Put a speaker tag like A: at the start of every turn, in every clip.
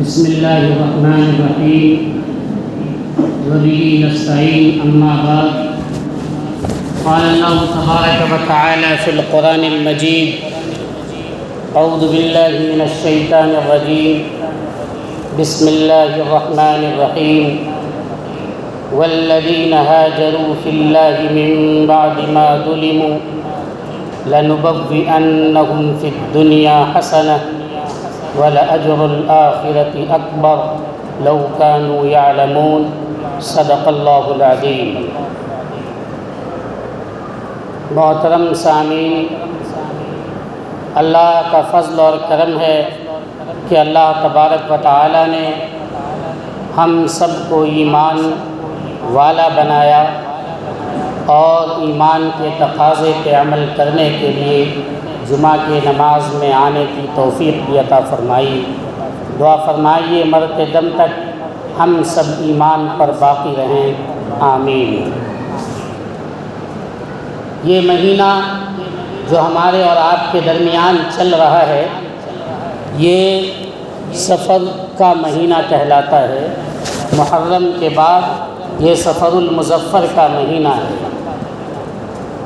A: بسم الله الرحمن الرحيم وبه نستعين أما بعد قال الله تبارك وتعالى في القرآن المجيد أعوذ بالله من الشيطان الرجيم بسم الله الرحمن الرحيم والذين هاجروا في الله من بعد ما ظلموا لنبوئنهم في الدنيا حسنة ولأجر الآخرة أكبر لو كانوا يعلمون صدق اللہ العظیم۔ محترم سامعین، اللہ کا فضل اور کرم ہے کہ اللہ تبارک و تعالی نے ہم سب کو ایمان والا بنایا اور ایمان کے تقاضے پہ عمل کرنے کے لیے جمعہ کی نماز میں آنے کی توفیق بھی عطا فرمائی۔ دعا فرمائیے مرتے دم تک ہم سب ایمان پر باقی رہیں، آمین۔ یہ مہینہ جو ہمارے اور آپ کے درمیان چل رہا ہے یہ سفر کا مہینہ کہلاتا ہے۔ محرم کے بعد یہ سفر المظفر کا مہینہ ہے۔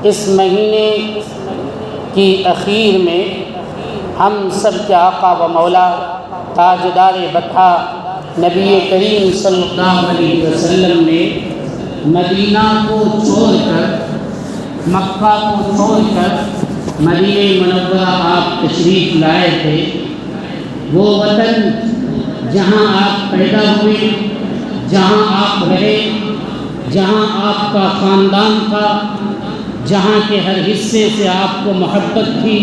A: اس مہینے کی اخیر میں ہم سب کے آقا و مولا تاجدار بطحہ نبی کریم صلی اللہ علیہ وسلم نے مدینہ کو چھوڑ کر، مکہ کو چھوڑ کر مدینہ منورہ آپ تشریف لائے تھے۔ وہ وطن جہاں آپ پیدا ہوئے، جہاں آپ رہے، جہاں آپ کا خاندان تھا، جہاں کے ہر حصے سے آپ کو محبت تھی،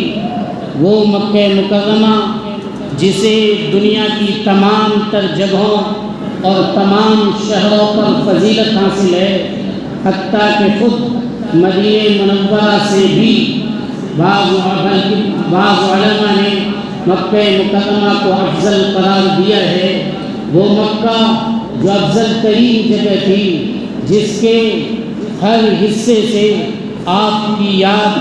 A: وہ مکہ مکرمہ جسے دنیا کی تمام تر جگہوں اور تمام شہروں پر فضیلت حاصل ہے، حتیٰ کہ خود مدینہ منورہ سے بھی بعض علماء نے مکہ مکرمہ کو افضل قرار دیا ہے۔ وہ مکہ جو افضل ترین جگہ تھی، جس کے ہر حصے سے آپ کی یاد،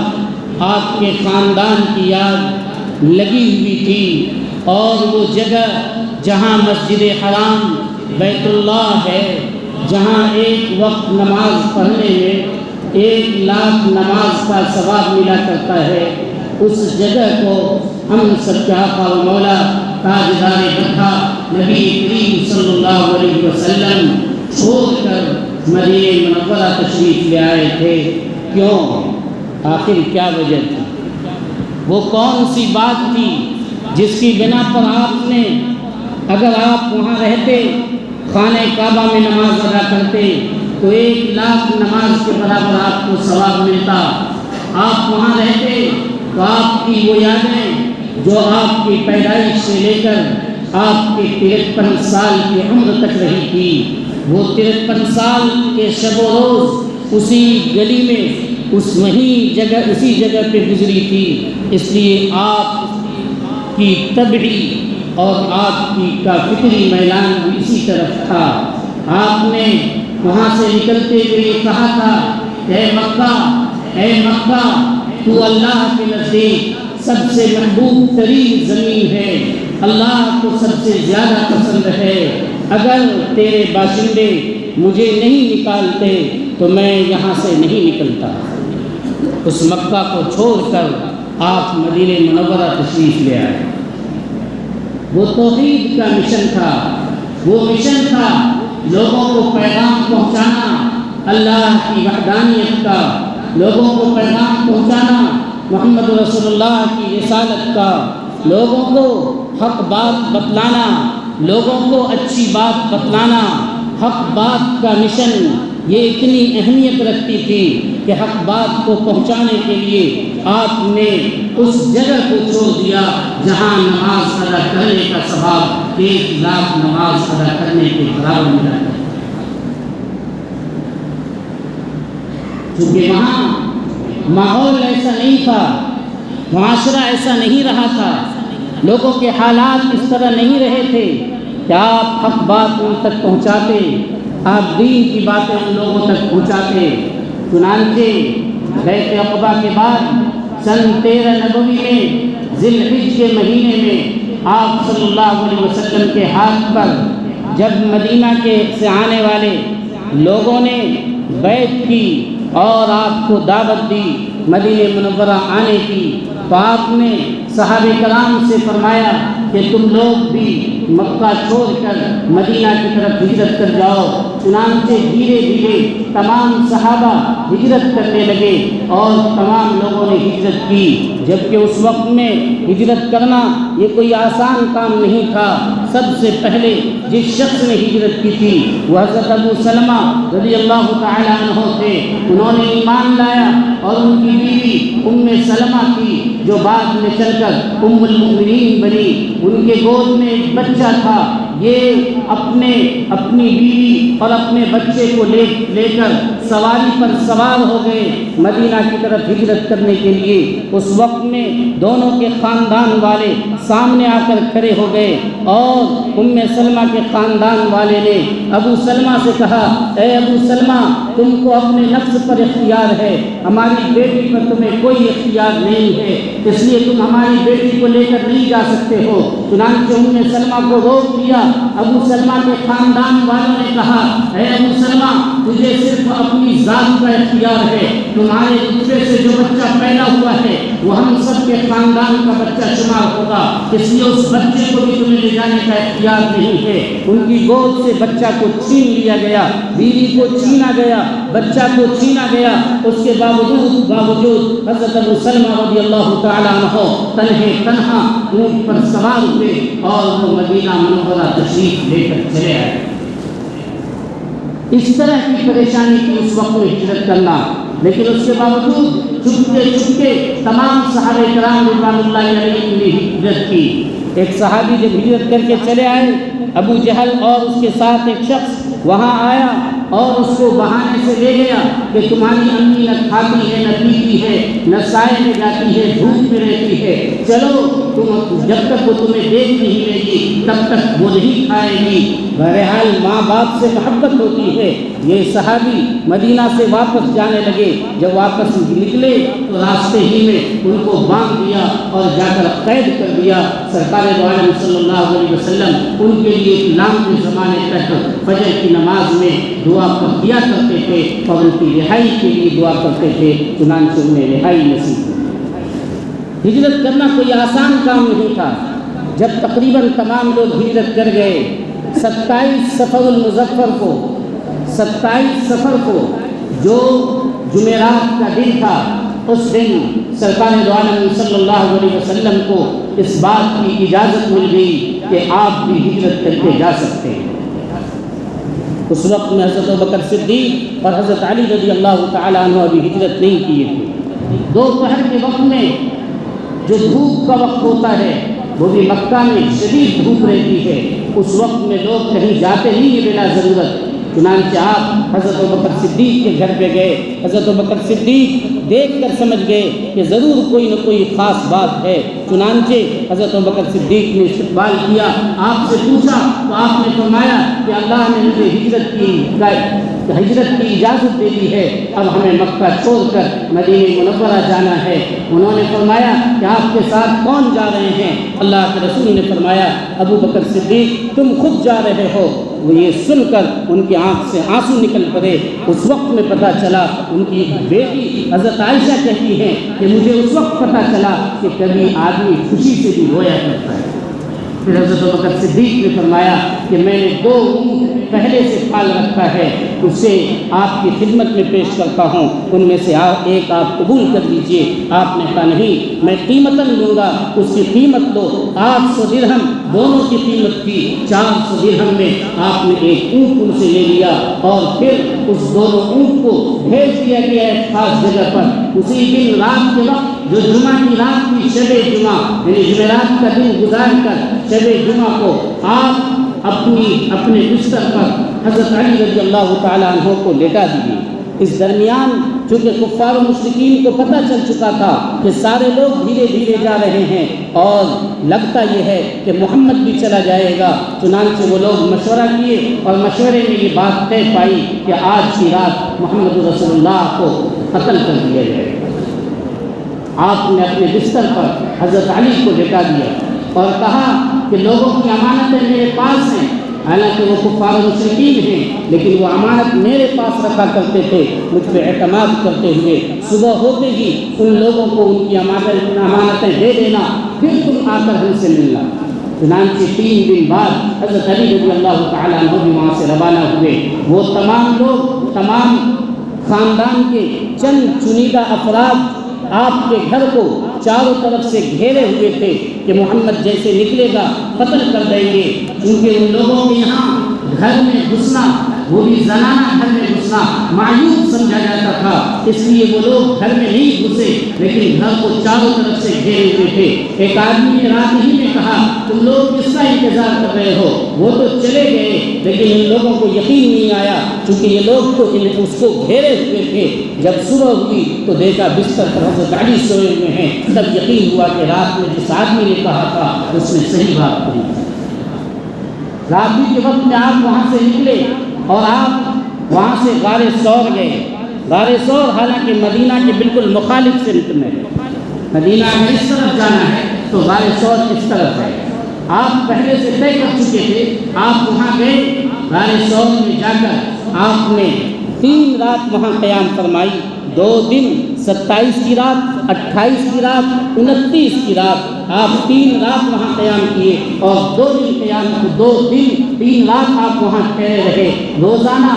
A: آپ کے خاندان کی یاد لگی ہوئی تھی، اور وہ جگہ جہاں مسجد حرام بیت اللہ ہے، جہاں ایک وقت نماز پڑھنے میں 1,00,000 نماز کا ثواب ملا کرتا ہے، اس جگہ کو ہم سب کے آقا و مولا تاجدار بطحہ نبی کریم صلی اللہ علیہ وسلم چھوڑ کر مدینہ منورہ تشریف لے آئے تھے۔ کیوں؟ آخر کیا وجہ تھی؟ وہ کون سی بات تھی جس کی بنا پر آپ نے، اگر آپ وہاں رہتے، خانہ کعبہ میں نماز ادا کرتے تو 1,00,000 نماز کے برابر آپ کو ثواب ملتا؟ آپ وہاں رہتے تو آپ کی وہ یادیں جو آپ کی پیدائش سے لے کر آپ کے 53 سال کی عمر تک رہی تھی، وہ 53 سال کے شب و روز اسی گلی میں اسی جگہ پہ گزری تھی۔ اس لیے آپ کی طبعی اور آپ کا فکری میلان بھی اسی طرف تھا۔ آپ نے وہاں سے نکلتے ہوئے کہا تھا، اے مکہ تو اللہ کے نزدیک سب سے محبوب ترین زمین ہے، اللہ کو سب سے زیادہ پسند ہے، اگر تیرے باشندے مجھے نہیں نکالتے تو میں یہاں سے نہیں نکلتا۔ اس مکہ کو چھوڑ کر آپ مدینہ منورہ تشریف لے آئے۔ وہ توحید کا مشن تھا، وہ مشن تھا لوگوں کو پیغام پہنچانا اللہ کی وحدانیت کا، لوگوں کو پیغام پہنچانا محمد رسول اللہ کی رسالت کا، لوگوں کو حق بات بتلانا، لوگوں کو اچھی بات بتلانا۔ حق بات کا مشن یہ اتنی اہمیت رکھتی تھی کہ حق بات کو پہنچانے کے لیے آپ نے اس جگہ کو چھوڑ دیا جہاں نماز ادا کرنے کا ثواب 1,00,000 نماز ادا کرنے کے برابر ملا ہے۔ چونکہ وہاں ماحول ایسا نہیں تھا، معاشرہ ایسا نہیں رہا تھا، لوگوں کے حالات اس طرح نہیں رہے تھے کہ آپ حق بات ان تک پہنچاتے، آپ دین کی باتیں ان لوگوں تک پہنچاتے۔ چنانچہ بیعت عقبہ کے بعد سن 13 نبوی میں ذی الحجہ کے مہینے میں آپ صلی اللہ علیہ وسلم کے ہاتھ پر جب مدینہ سے آنے والے لوگوں نے بیعت کی اور آپ کو دعوت دی مدینہ منورہ آنے کی، تو آپ نے صحابہ کرام سے فرمایا کہ تم لوگ بھی مکہ چھوڑ کر مدینہ کی طرف ہجرت کر جاؤ۔ چنانچہ دھیرے دھیرے تمام صحابہ ہجرت کرنے لگے اور تمام لوگوں نے ہجرت کی، جبکہ اس وقت میں ہجرت کرنا یہ کوئی آسان کام نہیں تھا۔ سب سے پہلے جس شخص نے ہجرت کی تھی وہ حضرت ابو سلمہ رضی اللہ تعالی عنہ تھے۔ انہوں نے ایمان لایا اور ان کی بیوی ام سلمہ تھی جو بعد میں چل کر ام المؤمنین بنی۔ ان کے گود میں ایک بچہ تھا۔ یہ اپنی بیوی اور اپنے بچے کو لے کر سواری پر سوار ہو گئے مدینہ کی طرف ہجرت کرنے کے لیے۔ اس وقت میں دونوں کے خاندان والے سامنے آ کر کھڑے ہو گئے اور ام سلمہ کے خاندان والے نے ابو سلمہ سے کہا، اے ابو سلمہ، تم کو اپنے نفس پر اختیار ہے، ہماری بیٹی پر تمہیں کوئی اختیار نہیں ہے، اس لیے تم ہماری بیٹی کو لے کر نہیں جا سکتے ہو۔ چنانچہ ام سلمہ کو روک دیا۔ ابو سلمہ کے خاندان والوں نے کہا، اے ابو سلمہ، تجھے صرف اپنی ذات کا اختیار ہے، تمہارے نطفے سے جو بچہ پیدا ہوا ہے وہ ہم سب کے خاندان کا بچہ شمار ہوگا، اس لیے اس بچے کو بھی تمہیں لے جانے کا اختیار نہیں ہے۔ ان کی گود سے بچہ کو چھین لیا گیا، بیوی کو چھینا گیا، بچہ کو چھینا گیا۔ اس کے باوجود حضرت ابو سلمہ رضی اللہ تعالی عنہ تنہا اونٹ پر سوار ہوئے اور وہ مدینہ منورہ تشریف لے کر چلے آئے۔ اس طرح کی پریشانی تھی اس وقت میں ہجرت کرنا، لیکن اس کے باوجود چھپتے تمام صحابہ کرام رضوان اللہ علیہ نے ہجرت کی۔ ایک صحابی جب ہجرت کر کے چلے آئے، ابو جہل اور اس کے ساتھ ایک شخص وہاں آیا اور اس کو بہانے سے لے گیا کہ تمہاری امی نہ کھاتی ہے نہ پیتی ہے نہ سائے میں جاتی ہے، دھوپ میں رہتی ہے، چلو جب تک وہ تمہیں دیکھ نہیں لے گی تب تک وہ نہیں کھائے گی۔ بہرحال ماں باپ سے محبت ہوتی ہے۔ یہ صحابی مدینہ سے واپس جانے لگے۔ جب واپس نکلے تو راستے ہی میں ان کو باندھ دیا اور جا کر قید کر دیا۔ سرکار دو عالم صلی اللہ علیہ وسلم ان کے لیے لمبے زمانے تک فجر کی نماز میں دعا کیا کرتے تھے اور ان کی رہائی کے لیے دعا کرتے تھے، چنانچہ انہیں رہائی نصیب ہوئی۔ ہجرت کرنا کوئی آسان کام نہیں تھا۔ جب تقریباً تمام لوگ ہجرت کر گئے، 27 صفر کو جو جمعرات کا دن تھا، اس دن سرکار دو عالم صلی اللہ علیہ وسلم کو اس بات کی اجازت مل گئی کہ آپ بھی ہجرت کر کے جا سکتے ہیں۔ اس وقت میں حضرت ابوبکر صدیق اور حضرت علی رضی اللہ تعالی عنہ ابھی ہجرت نہیں کیے تھے۔ دوپہر کے وقت میں جو دھوپ کا وقت ہوتا ہے، وہ بھی مکہ میں شدید دھوپ رہتی ہے، اس وقت میں لوگ کہیں جاتے نہیں ہیں بلا ضرورت۔ چنانچہ آپ حضرت ابوبکر صدیق کے گھر پہ گئے۔ حضرت ابوبکر صدیق دیکھ کر سمجھ گئے کہ ضرور کوئی نہ کوئی خاص بات ہے۔ چنانچہ حضرت ابوبکر صدیق نے استقبال کیا، آپ سے پوچھا تو آپ نے فرمایا کہ اللہ نے مجھے ہجرت کی اجازت دے دی ہے، اب ہمیں مکہ چھوڑ کر مدینہ منورہ جانا ہے۔ انہوں نے فرمایا کہ آپ کے ساتھ کون جا رہے ہیں؟ اللہ کے رسول نے فرمایا ابوبکر صدیق تم خود جا رہے ہو۔ وہ یہ سن کر ان کی آنکھ سے آنسو نکل پڑے۔ اس وقت میں پتہ چلا، ان کی بیٹی حضرت عائشہ کہتی ہیں کہ مجھے اس وقت پتہ چلا کہ کبھی آدمی خوشی سے بھی رویا کرتا ہے۔ پھر حضرت ابوبکر صدیق نے فرمایا کہ میں نے 2 اونٹ پہلے سے پال رکھا ہے، اسے آپ کی خدمت میں پیش کرتا ہوں، ان میں سے ایک آپ قبول کر لیجئے۔ آپ نے کہا نہیں، میں قیمتاً لوں گا، اس کی قیمت دو۔ 800 درہم دونوں کی قیمت تھی۔ 400 درہم میں آپ نے ایک اونٹ ان سے لے لیا اور پھر اس دونوں اونٹ کو بھیج دیا گیا ایک خاص جگہ پر۔ اسی دن رات کے وقت جو جمعہ کی رات کی شب جمعہ یعنی جمعرات کا دن گزار کر شب جمعہ کو آپ اپنے بستر پر حضرت علی رضی اللہ تعالیٰ عنہ کو لیٹا دیے۔ اس درمیان چونکہ کفار و مشرکین کو پتہ چل چکا تھا کہ سارے لوگ دھیرے دھیرے جا رہے ہیں اور لگتا یہ ہے کہ محمد بھی چلا جائے گا، چنانچہ وہ لوگ مشورہ کیے اور مشورے میں یہ بات طے پائی کہ آج کی رات محمد رسول اللہ کو قتل کر دیا جائے گا۔ آپ نے اپنے بستر پر حضرت علی کو لٹا دیا اور کہا کہ لوگوں کی امانتیں میرے پاس ہیں، حالانکہ وہ کفار و مشرکین ہیں، لیکن وہ امانت میرے پاس رکھا کرتے تھے، مجھ پہ اعتماد کرتے ہوئے صبح ہوتے ہی ان لوگوں کو ان کی امانتیں دے دینا، پھر تم آ کر ہم سے ملنا۔ چنانچہ 3 دن بعد حضرت علی رضی اللہ تعالیٰ عنہ بھی وہاں سے روانہ ہوئے۔ وہ تمام لوگ، تمام خاندان کے چند چنیدہ افراد آپ کے گھر کو چاروں طرف سے گھیرے ہوئے تھے کہ محمد جیسے نکلے گا قتل کر دیں گے، کیونکہ ان لوگوں کے یہاں گھر میں گھسنا، وہ بھی زنانہ گھر میں گھسنا معیوب سمجھا جاتا تھا، اس لیے وہ لوگ گھر میں نہیں گھسے لیکن گھر کو چاروں طرف سے گھیرے ہوئے تھے۔ ایک آدمی نے رات ہی میں کہا تم لوگ کس کا انتظار کر رہے ہو؟ وہ تو چلے گئے، لیکن ان لوگوں کو یقین نہیں آیا چونکہ یہ لوگ تو اس کو گھیرے ہوئے تھے۔ جب صبح ہوئی تو دیکھا بستر پر حضرت علی سوئے ہوئے ہیں، تب یقین ہوا کہ رات میں جس آدمی نے کہا تھا اس نے صحیح بات کہی۔ رات کے وقت میں آپ وہاں سے نکلے اور آپ وہاں سے غار ثور گئے۔ غار ثور حالانکہ مدینہ کے بالکل مخالف سمت میں ہے، مدینہ میں اس طرف جانا ہے تو غار ثور اس طرف ہے۔ آپ پہلے سے طے کر چکے تھے، آپ وہاں گئے، غار ثور میں جا کر آپ نے 3 رات وہاں قیام فرمائی، 2 دن، 27 کی رات، 28 کی رات، 29 کی رات، آپ 3 رات وہاں قیام کیے اور 2 دن قیام، 2 دن 3 رات آپ وہاں ٹھہرے رہے۔ روزانہ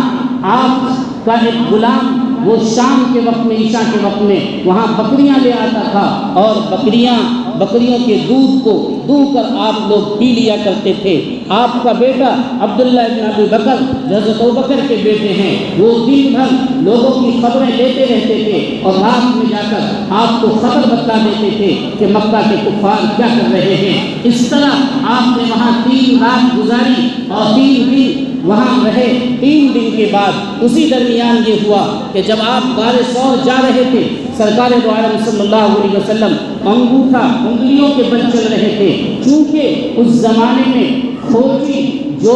A: آپ کا ایک غلام وہ شام کے وقت میں، عشاء کے وقت میں وہاں بکریاں لے آتا تھا اور بکریوں کے دودھ کو دو کر آپ لوگ پی لیا کرتے تھے۔ آپ کا بیٹا عبداللہ ابن ابی بکر جو حضرت ابوبکر کے بیٹے ہیں، وہ دن بھر لوگوں کی خبریں لیتے رہتے تھے اور رات میں جا کر آپ کو خبر بتا دیتے تھے کہ مکہ کے کفار کیا کر رہے ہیں۔ اس طرح آپ نے وہاں 3 رات گزاری اور 3 دن وہاں رہے۔ 3 دن کے بعد اسی درمیان یہ ہوا کہ جب آپ غار ثور جا رہے تھے، سرکار دو عالم صلی اللہ علیہ وسلم انگوٹھا انگلیوں کے بل چل رہے تھے، چونکہ اس زمانے میں کھوجی جو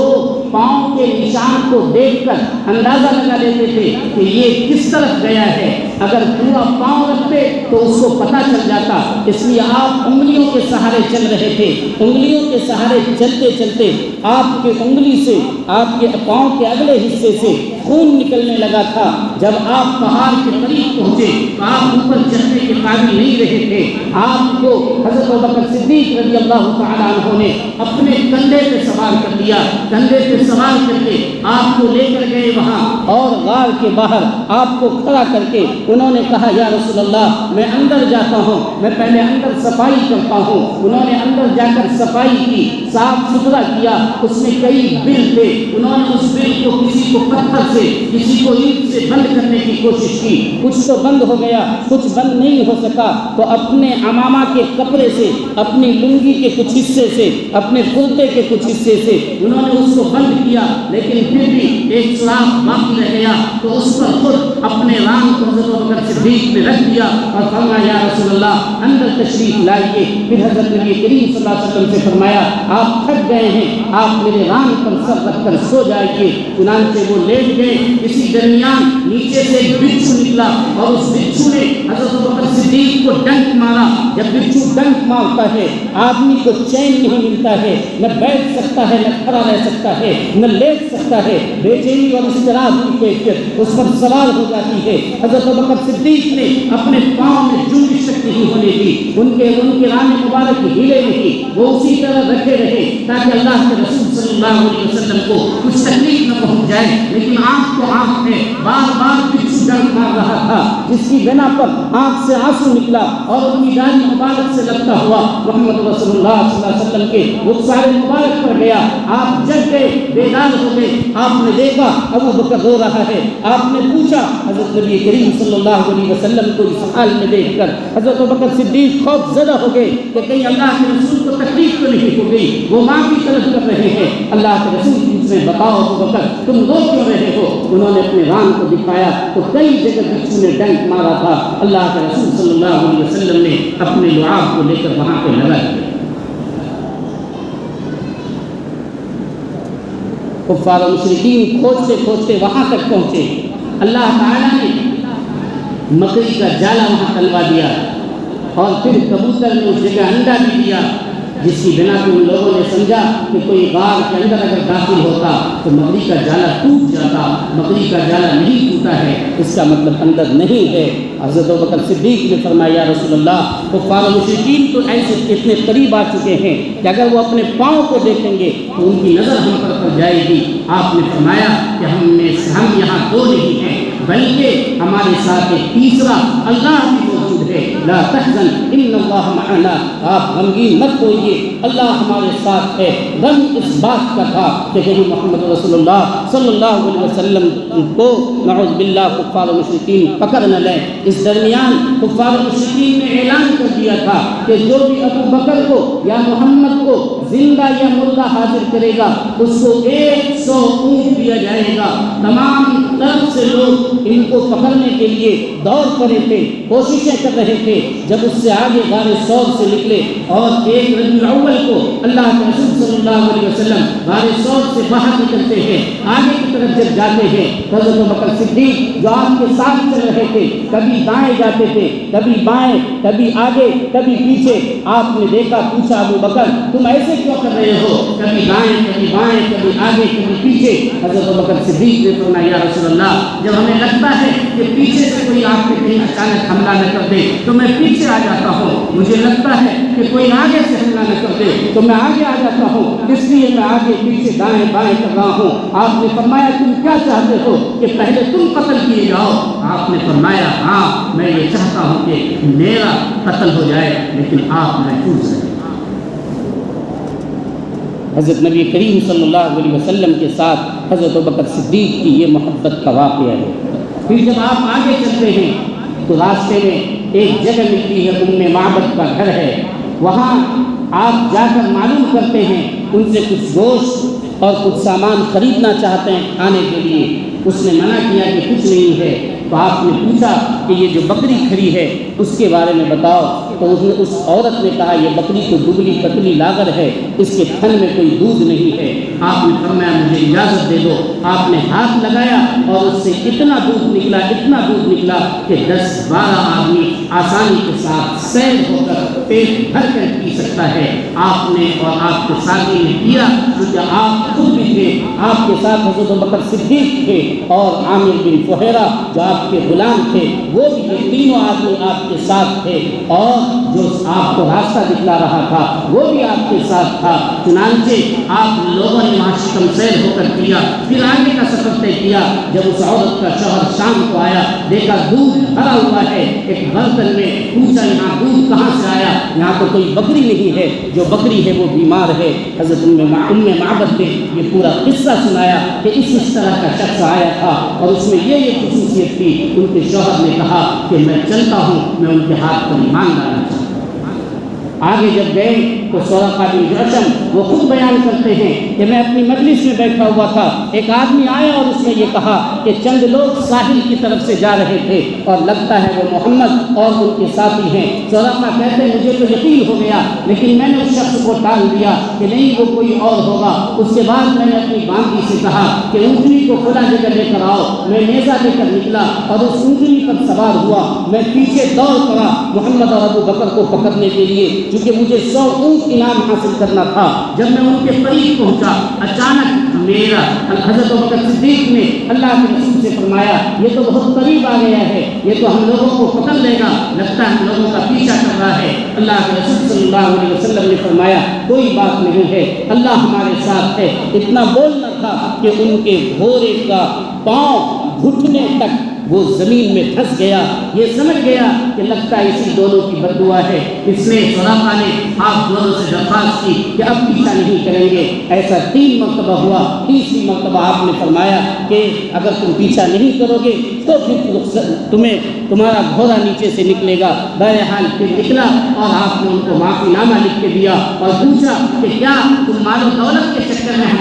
A: پاؤں کے نشان کو دیکھ کر اندازہ لگا لیتے تھے کہ یہ کس طرف گیا ہے، اگر پورا پاؤں رکھتے تو اس کو پتہ چل جاتا، اس لیے آپ انگلیوں کے سہارے چل رہے تھے۔ انگلیوں کے سہارے چلتے چلتے آپ کے انگلی سے، آپ کے پاؤں کے اگلے حصے سے خون نکلنے لگا تھا۔ جب آپ پہاڑ کے قریب پہنچے تو آپ اوپر چڑھنے کے قابل نہیں رہے تھے۔ آپ کو حضرت ابوبکر صدیق رضی اللہ تعالیٰ عنہ نے اپنے کندھے پہ سوار کر لیا، کندھے پہ سوار کر کے آپ کو لے کر گئے وہاں اور غار کے باہر آپ کو کھڑا کر کے انہوں نے کہا یا رسول اللہ میں اندر جاتا ہوں، میں پہلے اندر صفائی کرتا ہوں۔ انہوں نے اندر جا کر صفائی کی، صاف ستھرا کیا، اس میں کئی بل تھے، انہوں نے اس بل کو کسی کو پتھر سے، کسی کو اینٹ سے بند کرنے کی کوشش کی، کچھ تو بند ہو گیا، کچھ بند نہیں ہو سکا، تو اپنے عمامہ کے کپڑے سے، اپنی لنگی کے کچھ حصے سے، اپنے کرتے کے کچھ حصے سے انہوں نے اس کو بند کیا، لیکن پھر بھی ایک سوراخ باقی رہ گیا، تو اس پر خود اپنے ران کو حضرت ابوبکر صدیق پہ رکھ دیا اور فرمایا یا رسول اللہ اندر تشریف لائیے۔ پھر حضرت نبی کریم صلی اللہ علیہ وسلم سے فرمایا آپ تھک گئے ہیں، آپ میرے ران پر سر رکھ کر سو جائیے۔ چنانچہ وہ لیٹ گئے۔ اسی درمیان نیچے سے ایک بچھو نکلا اور اس بچھو نے حضرت ابوبکر صدیق کو ڈنک مارا۔ جب بچھو ڈنک مارتا ہے آدمی کو چین نہیں ملتا ہے، نہ بیٹھ سکتا ہے، نہ کھڑا رہ سکتا ہے، نہ لیٹ سکتا ہے، بے چینی اور اضطراب کی کیفیت اس پر سوار ہو جاتی ہے۔ حضرت ابوبکر صدیق نے اپنے پاؤں میں جنبش تک نہیں ہونے دی، ان کے ران مبارک ہلے نہیں، وہ اسی طرح رکھے رہے تاکہ اللہ کے رسول صلی اللہ علیہ وسلم کو کچھ تکلیف نہ پہنچ جائے۔ لیکن آنکھ تو آنکھ ہے، بار بار بچھو ڈنک مار رہا تھا، جس کی بنا پر آنکھ سے آنسو نکلا اور اپنی داڑھی مبارک سے لگتا ہوا محمد رسول اللہ صلی اللہ علیہ وسلم کے رخسار مبارک پر گیا۔ آپ جگ گئے، بیدار ہو گئے، آپ نے دیکھا ابو بکر رو رہا ہے۔ آپ نے پوچھا حضرت نبی کریم صلی اللہ علیہ وسلم کو اس حال میں دیکھ کر حضرت ابوبکر صدیق خوف زدہ ہو گئے کہ کہیں اللہ کے رسول کو تکلیف تو نہیں ہو گئی، وہ معافی طلب کر رہے ہیں۔ اللہ کے رسول پوچھ رہے بتاؤ ابوبکر تم رو کیوں رہے ہو؟ انہوں نے اپنے ران کو دکھایا تو کئی جگہ بچھو نے ڈنک مارا تھا۔ اللہ کے رسول صلی اللہ علیہ وسلم نے اپنے لعاب کو لے کر وہاں پہ لگا دیا۔ کفار و مشرکین کھوجتے کھوجتے وہاں تک پہنچے۔ اللہ تعالیٰ نے مکڑی کا جالا وہاں ڈلوا دیا اور پھر کبوتر نے اس جگہ انڈا بھی دیا۔ جس کی بنا پہ ان لوگوں نے سمجھا کہ کوئی غار کے اندر اگر داخل ہوتا تو مکڑی کا جالا ٹوٹ جاتا. مکڑی کا جالا نہیں ٹوٹا ہے، اس کا مطلب اندر نہیں ہے. حضرت ابوبکر صدیق نے فرمایا یا رسول اللہ، کفار و مشرکین تو ایسے اتنے قریب آ چکے ہیں کہ اگر وہ اپنے پاؤں کو دیکھیں گے تو ان کی نظر ہم پر پڑ جائے گی. آپ نے فرمایا کہ ہم یہاں دو نہیں ہیں بلکہ ہمارے ساتھ ایک تیسرا اللہ بھی موجود ہے. لا تحزن ان اللہ معنا، آپ غمگین مت ہوئیے، اللہ ہمارے ساتھ ہے. غم اس بات کا تھا کہ کہیں محمد رسول اللہ صلی اللہ علیہ وسلم کو نعوذ باللہ کفار و مشرکین پکڑ نہ لیں. اس درمیان کفار و مشرکین نے اعلان کر دیا تھا کہ جو بھی ابو بکر کو یا محمد کو زندہ یا مردہ حاضر کرے گا اس کو 100 اونٹ دیا جائے گا. تمام طرف سے لوگ ان کو پکڑنے کے لیے دوڑ پڑے تھے، کوششیں کر رہے تھے. جب اس سے آگے غار ثور سے نکلے اور ایک ربیع الاول کو اللہ کے رسول صلی اللہ علیہ وسلم غار ثور سے باہر نکلتے ہیں، آگے کی طرف جب جاتے ہیں حضرت ابوبکر صدیق جو آپ کے ساتھ چل رہے تھے کبھی دائیں جاتے تھے، کبھی بائیں، کبھی آگے، کبھی پیچھے. آپ نے دیکھا، پوچھا ابو بکر تم ایسے کیوں کر رہے ہو؟ کبھی دائیں، کبھی بائیں، کبھی آگے، کبھی پیچھے. حضرت ابوبکر صدیق نے فرمایا یا رسول اللہ، جب ہمیں لگتا ہے کہ پیچھے سے کوئی آپ پہ کہیں اچانک حملہ نہ کر دے تو میں پیچھے آ جاتا ہوں. مجھے لگتا ہے کہ کوئی آگے سے حملہ نہ کر دے تو میں آگے آ جاتا ہوں، اس لیے میں آگے پیچھے دائیں بائیں کر رہا ہوں. آپ نے فرمایا تم کیا چاہتے ہو کہ پہلے تم قتل کیے جاؤ؟ آپ نے فرمایا ہاں میں یہ چاہتا ہوں کہ میرا قتل ہو جائے لیکن آپ محفوظ رہیں. حضرت نبی کریم صلی اللہ علیہ وسلم کے ساتھ حضرت ابوبکر صدیق کی یہ محبت کا واقعہ ہے. پھر جب آپ آگے چلتے ہیں تو راستے میں ایک جگہ ملتی ہے، ام معبد کا گھر ہے. وہاں آپ جا کر معلوم کرتے ہیں، ان سے کچھ گوشت اور کچھ سامان خریدنا چاہتے ہیں کھانے کے لیے. اس نے منع کیا کہ کچھ نہیں ہے. تو آپ نے پوچھا کہ یہ جو بکری کھڑی ہے اس کے بارے میں بتاؤ. تو اس عورت نے کہا یہ بکری تو دبلی پتلی لاغر ہے، اس کے تھن میں کوئی دودھ نہیں ہے. آپ نے فرمایا مجھے اجازت دے دو. آپ نے ہاتھ لگایا اور اس سے اتنا دودھ نکلا کہ 10-12 آدمی آسانی کے ساتھ سیر ہو کر پیٹ بھر کر پی سکتا ہے. آپ نے اور آپ کے ساتھی نے کیا کیونکہ آپ خود بھی تھے. آپ کے ساتھ حضرت ابوبکر صدیق تھے اور عامر بن فہیرہ جو آپ کے غلام تھے وہ بھی، یہ تینوں آدمی آپ کے ساتھ تھے. اور جو آپ کو راستہ دکھلا رہا تھا وہ بھی آپ کے ساتھ تھا. چنانچہ آپ لوگوں نے وہاں شکم سیر ہو کر کیا. پھر آگے کا سفر طے کیا. جب اس عورت کا شوہر شام کو آیا دیکھا دودھ بھرا ہوا ہے ایک برتن میں. پوچھا یہاں دودھ کہاں سے آیا؟ یہاں تو کوئی بکری نہیں ہے، جو بکری ہے وہ بیمار ہے. حضرت ام معبد نے یہ پورا قصہ سنایا کہ اس طرح کا شخص آیا تھا اور اس میں یہ خصوصیت تھی. ان کے شوہر نے کہا کہ میں چلتا ہوں، میں ان کے ہاتھ پر ایمان لانا چاہتا ہوں. آگے جب گئے تو سورقہ بن جعشم وہ خود بیان کرتے ہیں کہ میں اپنی مجلس میں بیٹھا ہوا تھا، ایک آدمی آیا اور اس نے یہ کہا کہ چند لوگ ساحل کی طرف سے جا رہے تھے اور لگتا ہے وہ محمد اور ان کے ساتھی ہیں. سورقہ کہتے ہیں مجھے تو یقین ہو گیا لیکن میں نے اس شخص کو ٹال دیا کہ نہیں وہ کوئی اور ہوگا. اس کے بعد میں نے اپنی باندھی سے کہا کہ اونٹنی کو کھلا جگہ لے کر آؤ. میں نیزہ لے کر نکلا اور اس اونٹنی پر سوار ہوا. میں پیچھے دوڑ پڑا محمد اور ابو بکر کو پکڑنے کے لیے کیونکہ مجھے 100 اونٹ انعام حاصل کرنا تھا. جب میں ان کے قریب پہنچا اچانک میرا حضرت ابوبکر صدیق نے اللہ کے رسول سے فرمایا یہ تو بہت قریب آ گیا ہے، یہ تو ہم لوگوں کو پکڑ لے گا، لگتا ہے ہم لوگوں کا پیچھا کر رہا ہے. اللہ کے رسول صلی اللہ علیہ وسلم نے فرمایا کوئی بات نہیں ہے، اللہ ہمارے ساتھ ہے. اتنا بولنا تھا کہ ان کے گھوڑے کا پاؤں گھٹنے تک وہ زمین میں پھنس گیا. یہ سمجھ گیا کہ لگتا ہے اسی دونوں کی بد دعا ہے. اس نے سورقہ نے آپ دونوں سے درخواست کی کہ اب پیچھا نہیں کریں گے. ایسا 3 مرتبہ ہوا. تیسری مرتبہ آپ نے فرمایا کہ اگر تم پیچھا نہیں کرو گے تو پھر تمہارا گھوڑا نیچے سے نکلے گا. بہرحال پھر نکلا اور آپ نے ان کو معافی نامہ لکھ کے دیا اور پوچھا کہ کیا تم مال و دولت کے چکر میں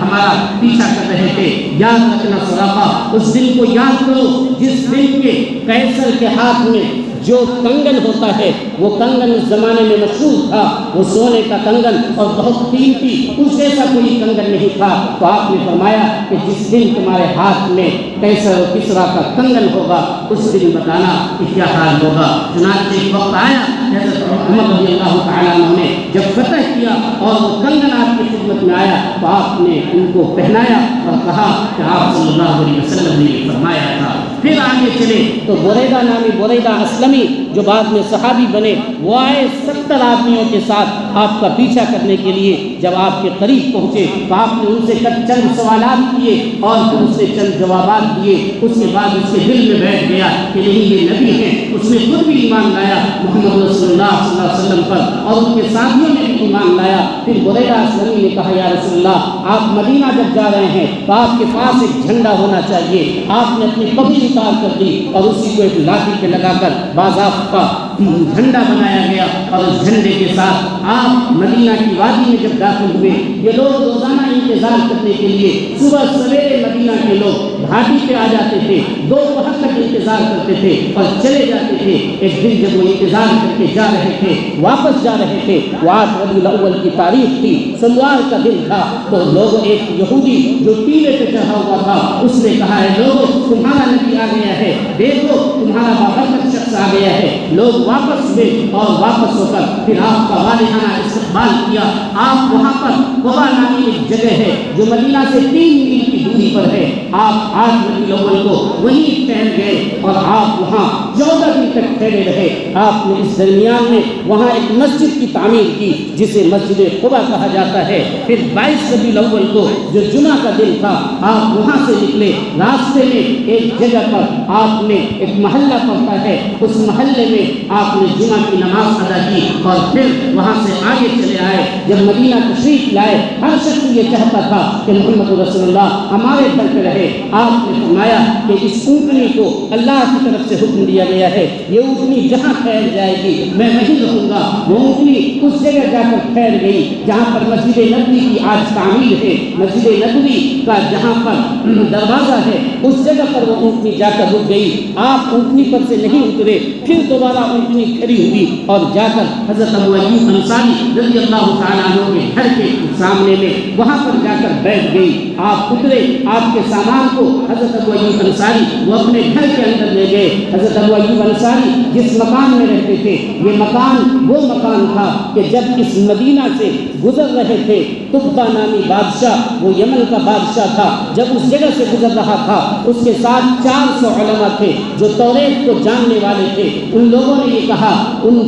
A: ہمارا پیچھا کر رہے تھے؟ یاد رکھنا سورقہ، اس دن کو یاد کرو جس دن کے قیصر کے ہاتھ میں جو کنگن ہوتا ہے وہ کنگن اس زمانے میں مشہور تھا، وہ سونے کا کنگن اور بہت قیمتی، اس جیسا کوئی کنگن نہیں تھا۔ تو آپ نے فرمایا کہ جس دن تمہارے ہاتھ میں قیصر و کسریٰ کا کنگن ہوگا اس دن بتانا کہ کیا حال ہوگا۔ چنانچہ ایک وقت آیا حضرت عمر رضی اللہ تعالیٰ عنہ نے جب فتح کیا اور وہ کنگن آپ کی خدمت میں آیا تو آپ نے ان کو پہنایا اور کہا کہ آپ صلی اللہ علیہ وسلم نے یہ فرمایا تھا۔ پھر آگے چلے تو بریدہ نامی بریدہ اسلمی جو بعد میں صحابی بنے، وہ آئے 70 آدمیوں کے ساتھ آپ کا پیچھا کرنے کے لیے۔ جب آپ کے قریب پہنچے تو آپ نے ان سے چند سوالات کیے اور پھر اس نے چند جوابات دیے۔ اس کے بعد اس کے دل میں بیٹھ گیا کہ نہیں یہ نبی ہے۔ اس نے خود بھی ایمان لایا محمد رسول اللہ صلی اللہ علیہ وسلم پر اور ان کے ساتھیوں نے بھی ایمان لایا۔ پھر بریدہ اسلمی نے کہا یا رسول اللہ آپ مدینہ جب جا رہے ہیں تو آپ کے پاس ایک جھنڈا ہونا چاہیے۔ آپ نے اپنی پگڑی اتار کر دی اور اسی کو ایک لاٹھی پہ لگا کر باضابطہ جھنڈا بنایا گیا اور اس جھنڈے کے ساتھ آپ مدینہ کی وادی میں جب داخل ہوئے، یہ لوگ روزانہ انتظار کرنے کے لیے صبح سویرے مدینہ کے لوگ گھاٹی پہ آ جاتے تھے، 2 پہر تک انتظار کرتے تھے اور چلے جاتے تھے۔ ایک دن جب وہ انتظار کر کے جا رہے تھے، واپس جا رہے تھے، وہ 8 ربیع الاول کی تاریخ تھی، سوموار کا دن تھا، تو لوگ ایک یہودی جو ٹیلے پہ چڑھا ہوا تھا اس نے کہا ہے لوگوں تمہارا نبی آ گیا ہے، دیکھو تمہارا بابرکت شخص آ گیا ہے۔ لوگ واپس ہوئے اور واپس ہو کر پھر آپ کا والہانہ استقبال کیا۔ آپ وہاں پر قبا نامی ایک جگہ ہے جو مدینہ سے 3 میل کی دوری پر ہے، آپ 8 ربیع الاول کو وہیں ٹھہر گئے اور آپ وہاں 14 دن تک ٹھہرے رہے۔ آپ نے اس درمیان میں وہاں ایک مسجد کی تعمیر کی جسے مسجد قبا کہا جاتا ہے۔ پھر 22 ربیع الاول کو جو جمعہ کا دن تھا آپ وہاں سے نکلے، راستے میں ایک جگہ پر آپ نے ایک محلہ پڑتا ہے، اس محلے میں آپ نے جمعہ کی نماز ادا کی اور پھر وہاں سے آگے چلے آئے۔ جب مدینہ تشریف لائے ہر شخص یہ چاہتا تھا کہ محمد رسول اللہ ہمارے گھر پہ رہے۔ آپ نے فرمایا کہ اس اونٹنی کو اللہ کی طرف سے حکم دیا گیا ہے، یہ اونٹنی جہاں ٹھہر جائے گی میں وہیں رہوں گا۔ وہ اونٹنی اس جگہ جا کر ٹھہر گئی جہاں پر مسجد نبوی کی آج تعمیر ہے۔ مسجد نبوی کا جہاں پر دروازہ ہے اس جگہ پر وہ اونٹنی جا کر رک گئی۔ آپ اونٹنی پر سے نہیں اترے، پھر دوبارہ اونٹنی کھڑی ہوئی اور جا کر حضرت ابو ایوب انصاری رضی اللہ تعالیٰ عنہ کے گھر کے سامنے میں وہاں پر جا کر بیٹھ گئی۔ آپ اترے، آپ کے سامان کو حضرت ابو ایوب انصاری وہ اپنے گھر کے اندر لے گئے۔ حضرت ابو ایوب انصاری جس مکان میں رہتے تھے یہ مکان وہ مکان تھا کہ جب اس مدینہ سے گزر رہے تھے تبا نامی بادشاہ، وہ یمن کا بادشاہ تھا، جب اس جگہ سے گزر رہا تھا اس کے ساتھ 400 علماء تھے جو توریت کو جاننے والے تھے۔ ان لوگوں نے یہ کہا، ان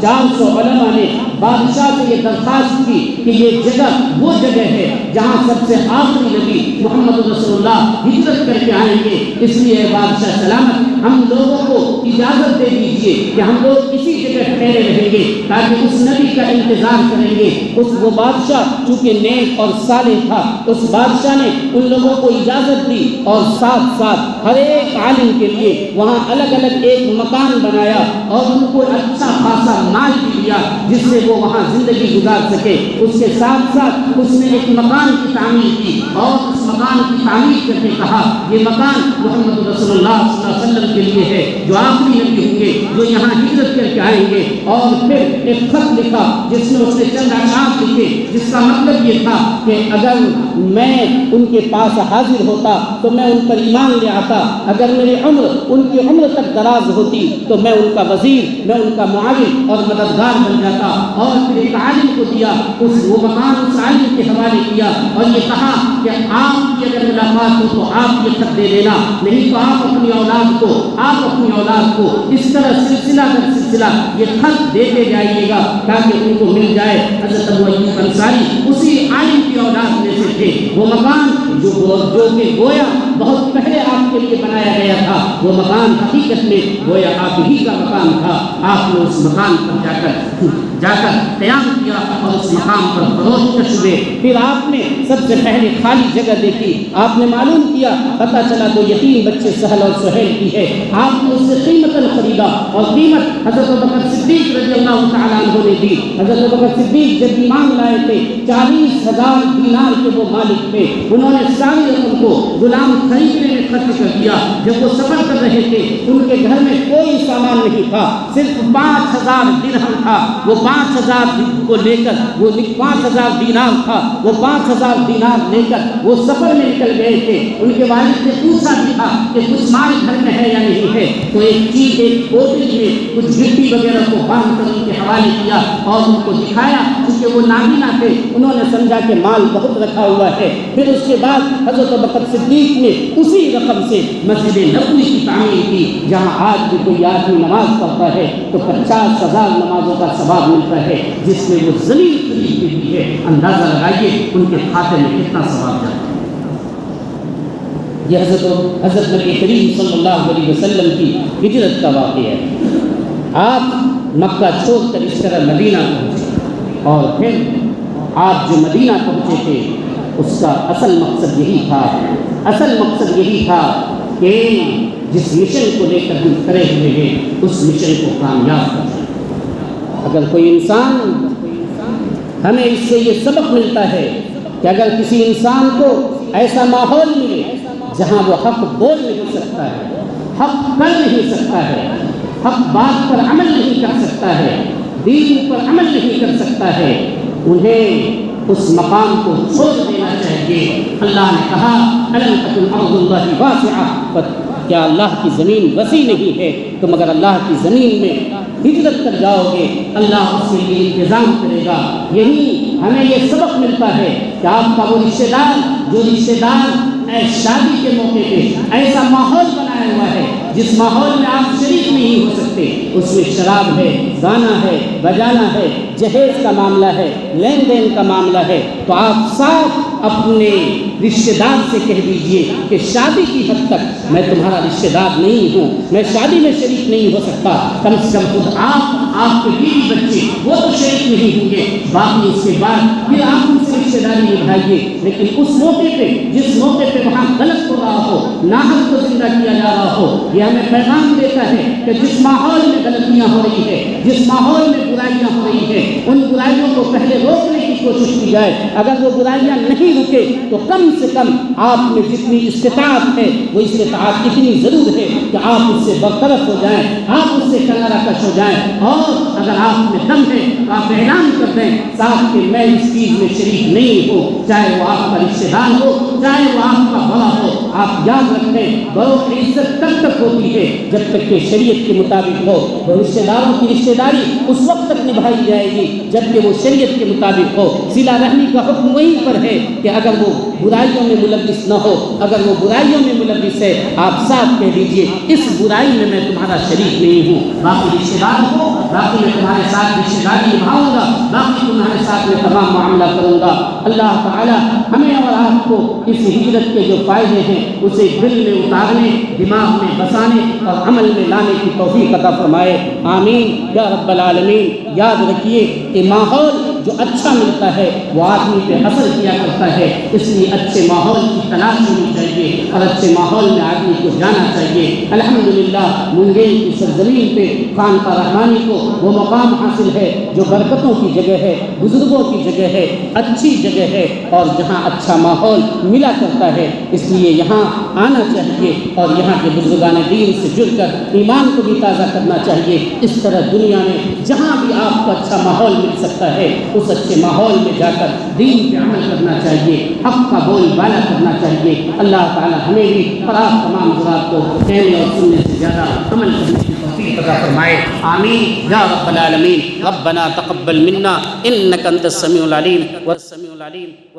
A: 400 علماء نے بادشاہ سے یہ درخواست کی کہ یہ جگہ وہ جگہ ہے جہاں سب سے آخری نبی محمد رسول اللہ ہجرت کر کے آئیں گے، اس لیے بادشاہ سلامت ہم لوگوں کو اجازت دے دیجئے کہ ہم لوگ اسی جگہ ٹھہرے رہیں گے تاکہ اس نبی کا انتظار کریں گے۔ وہ بادشاہ چونکہ نیک اور صالح تھا، اس بادشاہ نے ان لوگوں کو اجازت دی اور ساتھ ساتھ ہر ایک عالم کے لیے وہاں الگ الگ ایک مکان بنایا اور ان کو اچھا خاصا مال بھی دیا جس سے وہ وہاں زندگی گزار سکے۔ اس کے ساتھ ساتھ اس نے ایک مکان کی تعمیر کی اور اس مکان کی تعمیر کر کے کہا یہ مکان محمد رسول اللہ صلی اللہ علیہ وسلم کے لیے ہے جو آخری نبی ہوں گے، جو یہاں ہجرت کر کے آئیں گے۔ اور پھر ایک خط لکھا جس میں اس نے چند اشعار لکھے جس کا مطلب یہ تھا کہ اگر میں ان کے پاس حاضر ہوتا تو میں ان پر ایمان لے آتا، اگر میری عمر ان کی عمر تک دراز ہوتی تو میں ان کا وزیر، میں ان کا معاون اور مددگار بن جاتا۔ اور پھر ایک عالم کو دیا، وہ مکان اس عالم کے حوالے کیا اور یہ کہا کہ آپ کی اگر ملاقات ہو تو آپ یہ خط دے دینا، نہیں تو آپ اپنی اولاد کو اس طرح سلسلہ در سلسلہ یہ خط دیتے جائیے گا تاکہ ان کو مل جائے۔ حضرت ابو ایوب انصاری اسی عالم کی اولاد میں سے تھے۔ وہ مکان جو کہ گویا بہت پہلے آپ کے لیے بنایا گیا تھا، وہ مکان حقیقت میں گویا آپ ہی کا مکان تھا۔ آپ نے اس مکان پر جا کر قیام کیا اور اس مقام پر فروخت ہوئے۔ پھر آپ نے سب سے پہلے خالی جگہ دیکھی، آپ نے معلوم کیا، پتہ چلا تو یتیم بچے سہل اور سہیل کی ہے۔ آپ نے اس سے قیمتاً خریدا اور قیمت حضرت ابوبکر صدیق رضی اللہ تعالیٰ عنہ نے دی۔ حضرت ابوبکر صدیق جب ایمان لائے تھے 40,000 دینار کے وہ مالک تھے، انہوں نے ساری رقم کو غلام خریدنے میں خرچ کر دیا۔ جب وہ سفر کر رہے تھے ان کے گھر میں کوئی سامان نہیں تھا، صرف 5000 درہم تھا۔ وہ 5000 کو لے کر وہ 5000 دینار تھا، وہ 5000 دینار لے کر وہ سفر میں نکل گئے تھے۔ ان کے والد نے پوچھا بھی تھا کہ کچھ مال گھر میں ہے یا نہیں ہے، تو ایک چیز ایک بوتل میں کچھ گٹی وغیرہ کو باندھ کر ان کے حوالے کیا اور ان کو دکھایا، کیونکہ وہ نابینا تھے، انہوں نے سمجھا کہ مال بہت رکھا ہوا ہے۔ پھر اس کے بعد حضرت ابوبکر صدیق نے اسی رقم سے مسجد نبوی کی تعمیر کی، جہاں آج بھی کوئی آدمی نماز پڑھتا ہے تو 50,000 نمازوں کا ثواب ملتا ہے، جس میں وہ زمین خریدی ہوئی ہے۔ اندازہ لگائیے ان کے کھاتے میں کتنا ثواب جاتا ہے۔ یہ حضرت نبی کریم صلی اللہ علیہ وسلم کی ہجرت کا واقعہ ہے۔ آپ مکہ چھوڑ کر اس طرح مدینہ پہنچے، اور پھر آپ جو مدینہ پہنچے تھے اس کا اصل مقصد یہی تھا کہ جس مشن کو لے کر ہم کھڑے ہوئے ہیں اس مشن کو کامیاب کریں۔ اگر کوئی انسان، ہمیں اس سے یہ سبق ملتا ہے کہ اگر کسی انسان کو ایسا ماحول ملے جہاں وہ حق بول نہیں سکتا ہے، حق کر نہیں سکتا ہے، حق بات پر عمل نہیں کر سکتا ہے، دین پر عمل نہیں کر سکتا ہے، انہیں اس مقام کو چھوڑ دینا چاہیے۔ اللہ نے کہا أَلَمْ تَكُنْ أَرْضُ اللَّهِ وَاسِعَةً، کیا اللہ کی زمین وسیع نہیں ہے؟ تم اگر اللہ کی زمین میں ہجرت کر جاؤ گے اللہ اس کے لیے انتظام کرے گا۔ یہی ہمیں یہ سبق ملتا ہے کہ آپ کا وہ رشتہ دار شادی کے موقع پہ ایسا ماحول بنایا ہوا ہے جس ماحول میں آپ شریک نہیں ہو سکتے، اس میں شراب ہے، گانا ہے، بجانا ہے، جہیز کا معاملہ ہے، لین دین کا معاملہ ہے، تو آپ صاف اپنے رشتہ دار سے کہہ دیجئے کہ شادی کی حد تک میں تمہارا رشتہ دار نہیں ہوں، میں شادی میں شریک نہیں ہو سکتا، کم سے کم خود آپ کے بیوی بچے وہ تو شریک نہیں ہوں گے، باقی اس کے بعد پھر آپ ان سے رشتہ داری نبھائیے۔ لیکن اس موقع پہ جس موقع پہ وہاں غلط ہو رہا ہو، ناحق کو زندہ کیا جا رہا ہو، یہ ہمیں پیغام دیتا ہے کہ جس ماحول میں غلطیاں ہو رہی ہے، جس ماحول میں برائیاں ہو رہی ہیں، ان برائیوں کو پہلے روکنے کی کوشش کی جائے۔ اگر وہ برائیاں نہیں رکے تو کم سے کم آپ میں جتنی استطاعت ہے وہ استطاعت اتنی ضرور ہے کہ آپ اس سے برطرف ہو جائیں، آپ اس سے کنارہ کش ہو جائیں، اور اگر آپ میں دم ہے تو آپ اعلان کر دیں صاحب کہ میں اس چیز میں شریک نہیں ہوں، چاہے وہ آپ کا رشتہ دار ہو، چاہے وہ آپ کا بڑا ہو۔ آپ یاد رکھیں بڑوں کی عزت تب تک ہوتی ہے جب تک کہ شریعت کے مطابق ہو، وہ رشتہ داروں کی رشتہ داری اس وقت تک نبھائی جائے گی جبکہ وہ شریعت کے مطابق ہو۔ صلہ رحمی کا حکم وہیں پر ہے کہ اگر وہ برائیوں میں ملوث نہ ہو، اگر وہ برائیوں میں ملوث ہے آپ صاف کہہ دیجئے اس برائی میں تمہارا شریک نہیں ہوں، باقی رشتہ دار ہو، باقی میں تمہارے ساتھ رشتہ داری نبھاؤں گا، باقی تمہارے ساتھ میں تمام معاملہ کروں گا۔ اللہ تعالی ہمیں اور آپ کو اس ہجرت کے جو فائدے ہیں اسے دل میں اتارنے، دماغ میں بسانے اور عمل میں لانے کی توفیق عطا فرمائے، آمین یا رب العالمین۔ یاد رکھیے کہ ماحول جو اچھا ملتا ہے وہ آدمی پہ اثر کیا کرتا ہے، اس لیے اچھے ماحول کی تلاش ہونی چاہیے اور اچھے ماحول میں آدمی کو جانا چاہیے۔ الحمدللہ منگیر کی سرزمین پہ خانقاہ رحمانی کو وہ مقام حاصل ہے جو برکتوں کی جگہ ہے، بزرگوں کی جگہ ہے، اچھی جگہ ہے اور جہاں اچھا ماحول ملا کرتا ہے، اس لیے یہاں آنا چاہیے اور یہاں کے بزرگان دین سے جڑ کر ایمان کو بھی تازہ کرنا چاہیے۔ اس طرح دنیا میں جہاں بھی آپ کو اچھا ماحول مل سکتا ہے اس اچھے ماحول میں جا کر دین پہ عمل کرنا چاہیے، حق کا بول بالا کرنا چاہیے۔ اللہ تعالی ہمیں بھی اور آپ تمام حضرات کو کہنے اور سننے سے زیادہ عمل کرنے کی توفیق عطا فرمائے، آمین یا رب العالمین۔ ربنا تقبل منا انک انت السمیع العلیم والسمیع العلیم۔